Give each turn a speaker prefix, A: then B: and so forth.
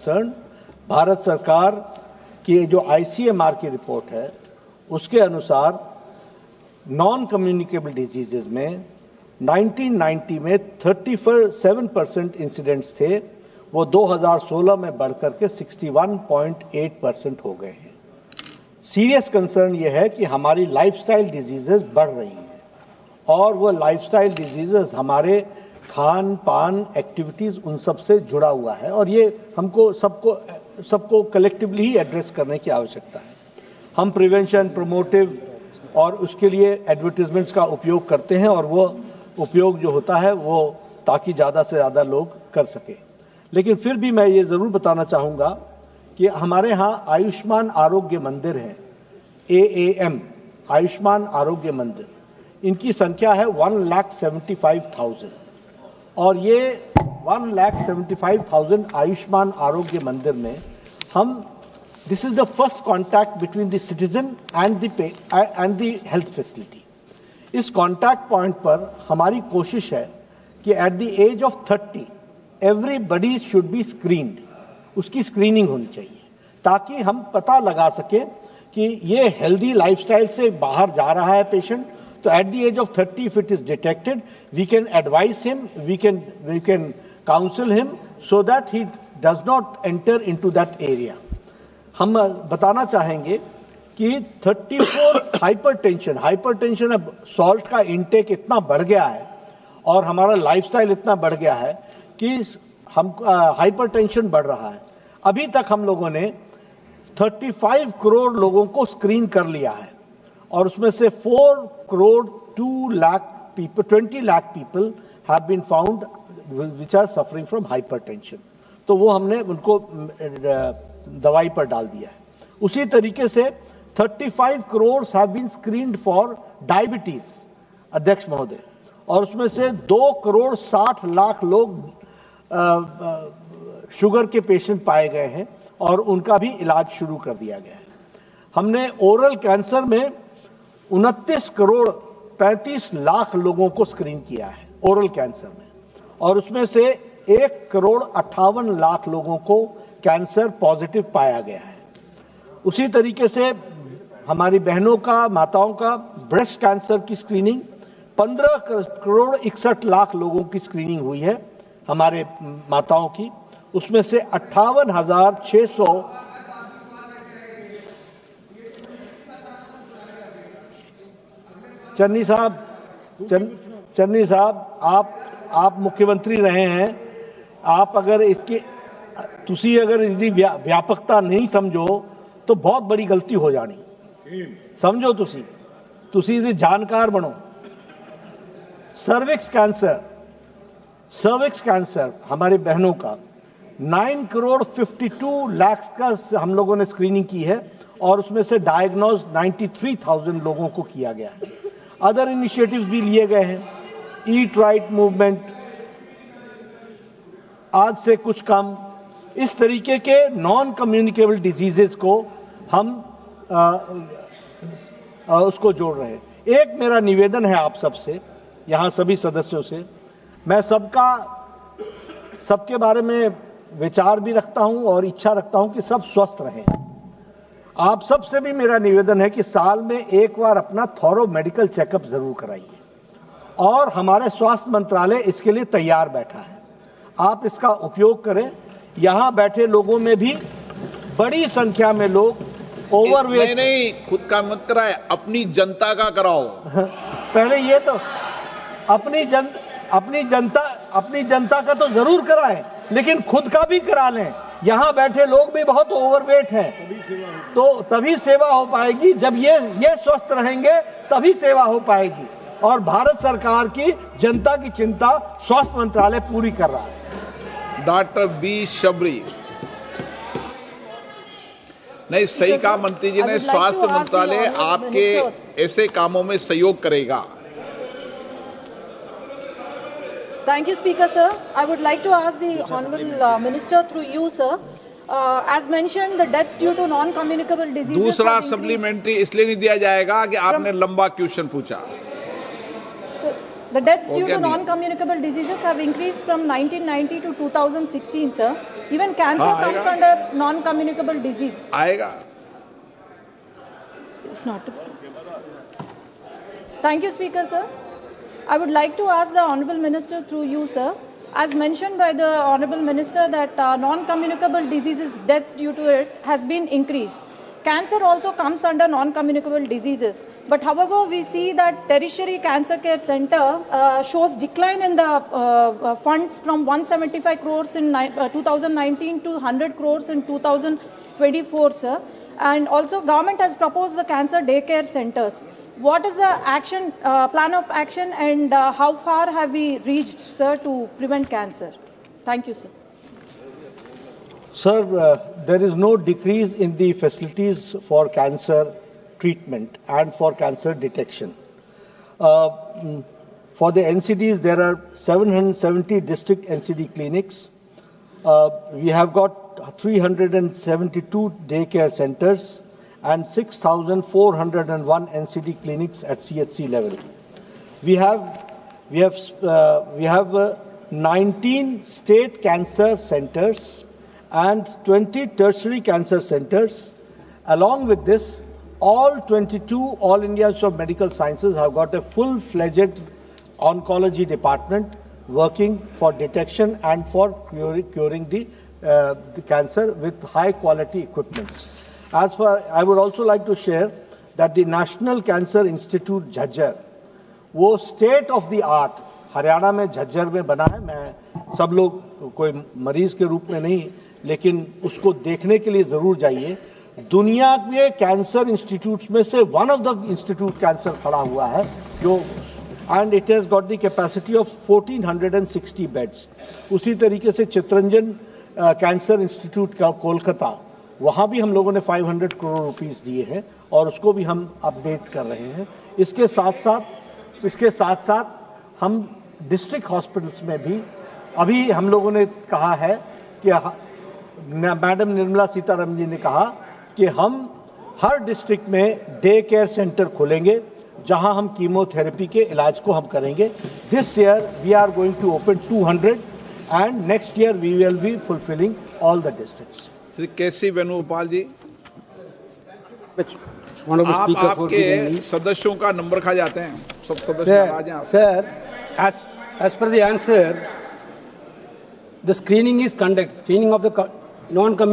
A: Concern, Bharat सरकार की जो ICMR की रिपोर्ट है उसके अनुसार नॉन कम्युनिकेबल डिजीजेज में 1990 में 37% इंसिडेंट्स थे, वो 2016 में बढ़कर के 61.8% हो गए हैं। सीरियस कंसर्न ये है कि हमारी लाइफस्टाइल डिजीजेस बढ़ रही हैं और वो लाइफस्टाइल डिजीजेस हमारे खान पान एक्टिविटीज उन सब से जुड़ा हुआ है और ये हमको सबको कलेक्टिवली ही एड्रेस करने की आवश्यकता है। हम प्रिवेंशन, प्रोमोटिव और उसके लिए एडवर्टाइजमेंट्स का उपयोग करते हैं और वो उपयोग जो होता है वो ताकि ज़्यादा से ज़्यादा लोग कर सके। लेकिन फिर भी मैं ये ज़रूर बताना चाहूँगा कि हमारे यहाँ आयुष्मान आरोग्य मंदिर है, AAM आयुष्मान आरोग्य मंदिर, इनकी संख्या है 1,75,000 और ये 1,75,000 आयुष्मान आरोग्य मंदिर में हम this is the first contact between the citizen and the health facility. इस कॉन्टैक्ट पॉइंट पर हमारी कोशिश है कि at the age of 30 everybody should be screened, उसकी स्क्रीनिंग होनी चाहिए ताकि हम पता लगा सके कि ये हेल्दी लाइफस्टाइल से बाहर जा रहा है पेशेंट। तो at the age of 30, if it is detected, we can advise him, we can counsel him so that he does not enter into that area. हम बताना चाहेंगे कि 34 हाइपरटेंशन अब सॉल्ट का इंटेक इतना बढ़ गया है और हमारा लाइफस्टाइल इतना बढ़ गया है कि हम हाइपरटेंशन बढ़ रहा है। अभी तक हम लोगों ने 35 करोड़ लोगों को स्क्रीन कर लिया है और उसमें से 4 crore 2 lakh people 20 lakh people have been found which are suffering from hypertension. तो वो हमने उनको दवाई पर डाल दिया है। उसी तरीके से 35 crore have been screened for diabetes, अध्यक्ष महोदय, और उसमें से 2 करोड़ 60 लाख लोग शुगर के पेशेंट पाए गए हैं और उनका भी इलाज शुरू कर दिया गया है। हमने ओरल कैंसर में 29 करोड़ 35 लाख लोगों को स्क्रीन किया है ओरल कैंसर में और उसमें से 1 करोड़ 58 लाख लोगों को कैंसर पॉजिटिव पाया गया है। उसी तरीके से हमारी बहनों का, माताओं का ब्रेस्ट कैंसर की स्क्रीनिंग 15 करोड़ 61 लाख लोगों की स्क्रीनिंग हुई है हमारे माताओं की, उसमें से 58,600 चन्नी साहब आप मुख्यमंत्री रहे हैं, आप अगर इसकी तुसी अगर इसकी व्यापकता नहीं समझो तो बहुत बड़ी गलती हो जानी। समझो तुसी इसकी जानकार बनो। सर्विक्स कैंसर हमारी बहनों का 9 करोड़ 52 लाख का हम लोगों ने स्क्रीनिंग की है और उसमें से डायग्नोज 93,000 लोगों को किया गया है। अदर इनिशिएटिव्स भी लिए गए हैं। ईट राइट मूवमेंट, आज से कुछ कम, इस तरीके के नॉन कम्युनिकेबल डिजीजेस को हम उसको जोड़ रहे हैं। एक मेरा निवेदन है आप सबसे, यहां सभी सदस्यों से, मैं सबके बारे में विचार भी रखता हूं और इच्छा रखता हूं कि सब स्वस्थ रहें। आप सबसे भी मेरा निवेदन है कि साल में एक बार अपना थॉरो मेडिकल चेकअप जरूर कराइए और हमारे स्वास्थ्य मंत्रालय इसके लिए तैयार बैठा है। आप इसका उपयोग करें। यहां बैठे लोगों में भी बड़ी संख्या में लोग ओवरवेट
B: नहीं खुद का मत कराए, अपनी जनता का कराओ।
A: पहले ये तो अपनी जनता का तो जरूर कराएं, लेकिन खुद का भी करा लें। यहां बैठे लोग भी बहुत ओवरवेट हैं, तो तभी सेवा हो पाएगी। जब ये स्वस्थ रहेंगे तभी सेवा हो पाएगी और भारत सरकार की जनता की चिंता स्वास्थ्य मंत्रालय पूरी कर रहा है।
B: Doctor B Shabari. नहीं, सही कहा मंत्री जी ने, स्वास्थ्य मंत्रालय आपके ऐसे कामों में सहयोग करेगा।
C: Thank you, Speaker, sir. I would like to ask the Honourable Minister through you, sir. As mentioned, the deaths due to non-communicable diseases.
B: दूसरा सप्लीमेंट्री इसलिए नहीं दिया जाएगा कि आपने लंबा क्वेश्चन पूछा।
C: So, The deaths due to
B: नहीं?
C: non-communicable diseases have increased from 1990 to 2016, sir. Even cancer
B: हाँ,
C: comes
B: आएगा।
C: under non-communicable disease.
B: आएगा।
C: It's not. Thank you, Speaker, sir. I would like to ask the Honourable Minister through you, sir. As mentioned by the Honourable Minister that non-communicable diseases, deaths due to it has been increased. Cancer also comes under non-communicable diseases. But however, we see that Tertiary Cancer Care Center shows decline in the funds from 175 crores in 2019 to 100 crores in 2024, sir. And also government has proposed the cancer daycare centers. What is the action plan of action and how far have we reached, sir, to prevent cancer? Thank you, sir.
A: Sir, there is no decrease in the facilities for cancer treatment and for cancer detection. For the NCDs, there are 770 district NCD clinics. We have got 372 daycare centers and 6,401 NCD clinics at CHC level. We have 19 state cancer centers and 20 tertiary cancer centers. Along with this, all 22 All India Institute of Medical Sciences have got a full-fledged oncology department working for detection and for curing the cancer with high-quality equipments. I would also like to share that the National Cancer Institute Jhajjar, वो state of the art Haryana में झज्जर में बना है। मैं सब लोग कोई मरीज के रूप में नहीं, लेकिन उसको देखने के लिए जरूर जाइए। दुनिया के कैंसर इंस्टीट्यूट्स में से one of the institute cancer खड़ा हुआ है, जो and it has got the capacity of 1460 beds. उसी तरीके से चित्रंजन कैंसर इंस्टीट्यूट का कोलकाता, वहां भी हम लोगों ने 500 करोड़ रुपीस दिए हैं और उसको भी हम अपडेट कर रहे हैं। इसके साथ साथ हम डिस्ट्रिक्ट हॉस्पिटल्स में भी अभी हम लोगों ने कहा है कि मैडम निर्मला सीतारमण जी ने कहा कि हम हर डिस्ट्रिक्ट में डे केयर सेंटर खोलेंगे जहां हम कीमोथेरेपी के इलाज को हम करेंगे। This year we are going to open 200 and next year we will be fulfilling all the districts.
B: Shri KC Venugopal ji,
D: आप
B: आपके सदस्यों का नंबर खा जाते हैं, सब सदस्य आ जाएं।
D: Sir, as per the answer, the screening is conducted. Screening of the non-communicable